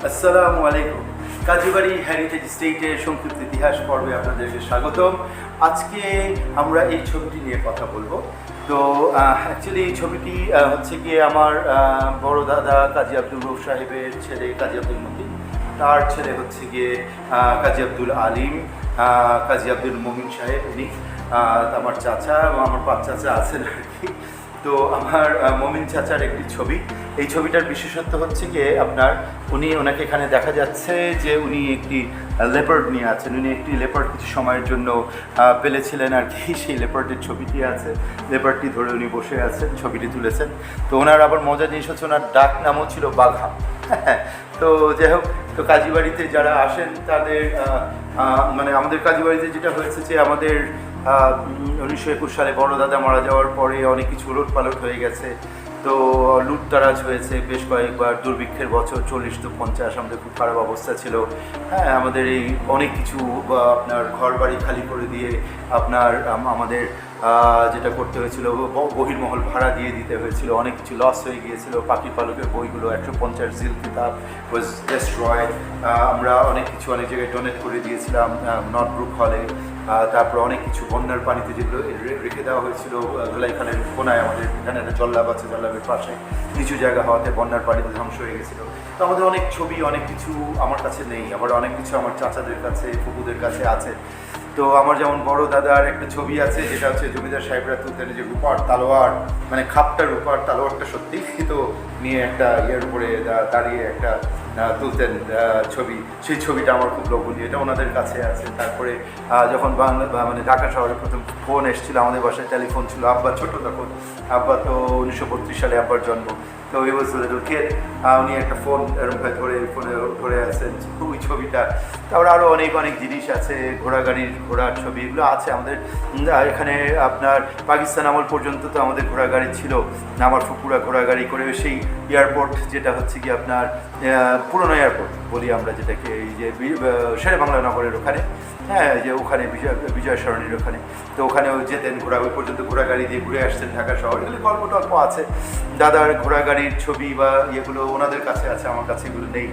আসসালামু আলাইকুম। কাজীবাড়ি হেরিটেজ স্টেটের সংক্ষিপ্ত ইতিহাস পর্বে আপনাদেরকে স্বাগতম। আজকে আমরা এই ছবিটি নিয়ে কথা বলবো। তো অ্যাকচুয়ালি এই ছবিটি হচ্ছে গিয়ে আমার বড় দাদা কাজী আব্দুল রউফ সাহেবের ছেলে কাজী আব্দুল মতিন, তার ছেলে হচ্ছে গিয়ে কাজী আব্দুল আলিম, কাজী আব্দুল মমিন সাহেব, উনি আমার চাচা এবং আমার পাঁচ চাচা আছেন আর কি। তো আমার মমিন চাচার একটি ছবি। এই ছবিটার বিশেষত্ব হচ্ছে গিয়ে আপনার ওনাকে এখানে দেখা যাচ্ছে যে উনি একটি লেপার্ড নিয়ে আছেন। উনি একটি লেপার্ড কিছু সময়ের জন্য পেলেছিলেন আর কি, সেই লেপার্ডের ছবিটি আছে। লেপার্ডটি ধরে উনি বসে আছেন, ছবিটি তুলেছেন। তো ওনার আবার মজার জিনিস হচ্ছে ওনার ডাক নামও ছিল বাঘা। তো যাই হোক, তো কাজীবাড়িতে যারা আসেন তাদের মানে আমাদের কাজীবাড়িতে যেটা হয়েছে যে আমাদের 1921 সালে বড় দাদা মারা যাওয়ার পরে অনেক কিছু উলটপালট হয়ে গেছে। তো লুটতারাজ হয়েছে বেশ কয়েকবার, দুর্ভিক্ষের বছর 40 to 50 আমাদের খুব খারাপ অবস্থা ছিল। হ্যাঁ, আমাদের এই অনেক কিছু আপনার ঘর বাড়ি খালি করে দিয়ে আপনার আমাদের যেটা করতে হয়েছিল, বহির্মহল ভাড়া দিয়ে দিতে হয়েছিল, অনেক কিছু লস হয়ে গিয়েছিল। পাখি পালকের বইগুলো 150 জিল কিতাব ওয়াজ ডেস্ট্রয়েড। আমরা অনেক কিছু অনেক জায়গায় ডোনেট করে দিয়েছিলাম নর্থ ব্রুক হলে। তারপর অনেক কিছু বন্যার পানিতে যেগুলো রেখে দেওয়া হয়েছিল ধুলাইখালের কোনায়, আমাদের এখানে একটা জল্লাব আছে, জল্লাবের পাশে নিচু জায়গা হওয়াতে বন্যার পানিতে ধ্বংস হয়ে গেছিলো। তো আমাদের অনেক ছবি, অনেক কিছু আমার কাছে নেই, আবার অনেক কিছু আমার চাচাদের কাছে, ফুপুদের কাছে আছে। তো আমার যেমন বড় দাদার একটা ছবি আছে, যেটা হচ্ছে জমিদার সাহেবরা তুলতেন যে রূপার তালোয়ার, মানে খাপটা রূপার, তালোয়ারটা সত্যি কিন্তু নিয়ে একটা ইয়ের উপরে দাঁড়িয়ে একটা তুলতেন ছবি। সেই ছবিটা আমার খুব লোভনীয়, এটা ওনাদের কাছে আছে। তারপরে যখন বাংলা মানে ঢাকা শহরে প্রথম ফোন এসেছিল, আমাদের বাসায় টেলিফোন ছিল, আব্বা ছোট তখন, আব্বা তো 1932 সালে আব্বার জন্ম। তো ওই বছর উনি একটা ফোন এরকম ধরে ফোনে ধরে আছেন, ওই ছবিটা। তারপরে আরও অনেক অনেক জিনিস আছে, ঘোড়ার ছবি, এগুলো আছে আমাদের এখানে। আপনার পাকিস্তান আমল পর্যন্ত তো আমাদের ঘোড়াগাড়ি ছিল, আমার ফুপুরা ঘোড়াগাড়ি করে সেই এয়ারপোর্ট, যেটা হচ্ছে কি আপনার পুরনো এয়ারপোর্ট বলি আমরা যেটাকে, এই যে শেরে বাংলা নগরের ওখানে, হ্যাঁ, যে ওখানে বিজয় সরণির ওখানে, তো ওখানেও যেতেন ওই পর্যন্ত ঘোড়াগাড়ি দিয়ে ঘুরে আসতেন ঢাকা শহর। এগুলো গল্প টল্প আছে, দাদার ঘোড়াগাড়ির ছবি বা ইয়েগুলো ওনাদের কাছে আছে, আমার কাছে এগুলো নেই।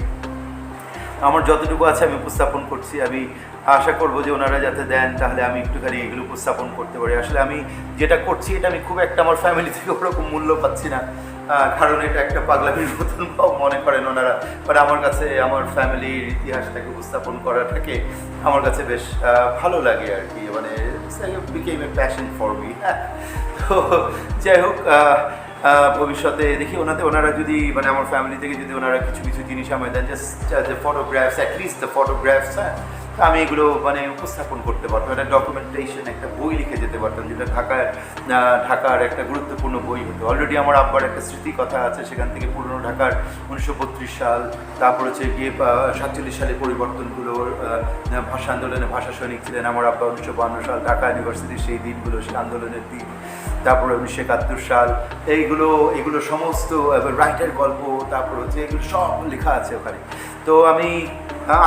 আমার যতটুকু আছে আমি উপস্থাপন করছি। আমি আশা করবো যে ওনারা যাতে দেন, তাহলে আমি একটুখানি এগুলো উপস্থাপন করতে পারি। আসলে আমি যেটা করছি এটা আমি খুব একটা আমার ফ্যামিলি থেকে ওরকম মূল্য পাচ্ছি না, কারণ এটা একটা পাগলামির মতন মনে করেন ওনারা। বাট আমার কাছে আমার ফ্যামিলির ইতিহাসটাকে উপস্থাপন করাটাকে আমার কাছে বেশ ভালো লাগে আর কি, মানে became A passion for me. হ্যাঁ, তো যাই হোক, ভবিষ্যতে দেখি ওনারা যদি মানে আমার ফ্যামিলি থেকে যদি ওনারা কিছু কিছু জিনিস আমায় দেন, just the photographs, at least the photographs, হ্যাঁ, আমি এগুলো মানে উপস্থাপন করতে পারতাম। একটা ডকুমেন্টেশন, একটা বই লিখে যেতে পারতাম, যেটা ঢাকার একটা গুরুত্বপূর্ণ বই হতো। অলরেডি আমার আব্বার একটা স্মৃতি কথা আছে, সেখান থেকে পুরনো ঢাকার 1932 সাল, তারপর হচ্ছে গিয়ে 47 সালে পরিবর্তনগুলোর ভাষা আন্দোলনে ভাষা সৈনিক ছিলেন আমার আব্বা। 1952 সাল ঢাকা ইউনিভার্সিটির সেই দিনগুলো, সেই আন্দোলনের দিন। তারপরে 1971 সাল, এগুলো সমস্ত রাইটার গল্প, তারপর হচ্ছে এগুলো সব লেখা আছে ওখানে। তো আমি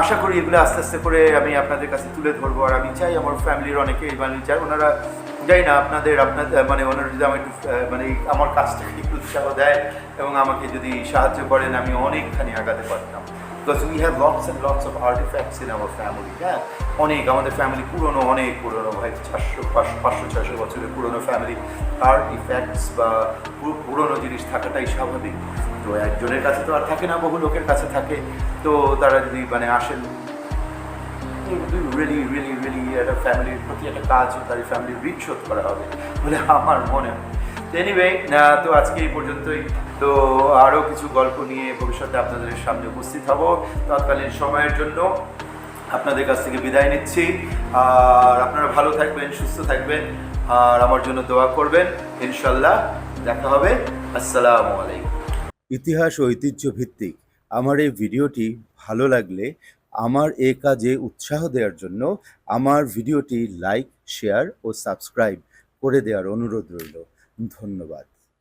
আশা করি এগুলো আস্তে আস্তে করে আমি আপনাদের কাছে তুলে ধরবো। আর আমি চাই আমার ফ্যামিলির অনেকে মানে চাই ওনারা, যাই না আপনাদের মানে ওনারা যদি আমার একটু মানে আমার কাজটাকে একটু উৎসাহ দেয় এবং আমাকে যদি সাহায্য করেন, আমি অনেকখানি আগাতে পারতাম। Because we have lots and lots of artefacts in our family. হ্যাঁ, অনেক, আমাদের ফ্যামিলি পুরনো, অনেক পুরনো ভাই, 500-600 বছরের পুরনো ফ্যামিলি। আর্টিফ্যাক্টস বা পুরনো জিনিস থাকাটাই স্বাভাবিক। তো একজনের কাছে তো আর থাকে না, বহু লোকের কাছে থাকে। তো তারা যদি মানে আসেন, রিয়েলি রিয়েলি রিয়েলি একটা ফ্যামিলির প্রতি একটা কাজ, তার ফ্যামিলির ঋণ শোধ করা হবে বলে আমার মনে হয়। এনিওয়ে, তো আজকে এই পর্যন্তই। তো আরও কিছু গল্প নিয়ে ভবিষ্যতে আপনাদের সামনে উপস্থিত হব। তৎকালীন সময়ের জন্য আপনাদের কাছ থেকে বিদায় নিচ্ছি। আর আপনারা ভালো থাকবেন, সুস্থ থাকবেন, আর আমার জন্য দোয়া করবেন। ইনশাল্লাহ দেখা হবে। আসসালামু আলাইকুম। ইতিহাস ও ঐতিহ্য ভিত্তিক আমার এই ভিডিওটি ভালো লাগলে আমার এ কাজে উৎসাহ দেওয়ার জন্য আমার ভিডিওটি লাইক, শেয়ার ও সাবস্ক্রাইব করে দেওয়ার অনুরোধ রইল। ধন্যবাদ।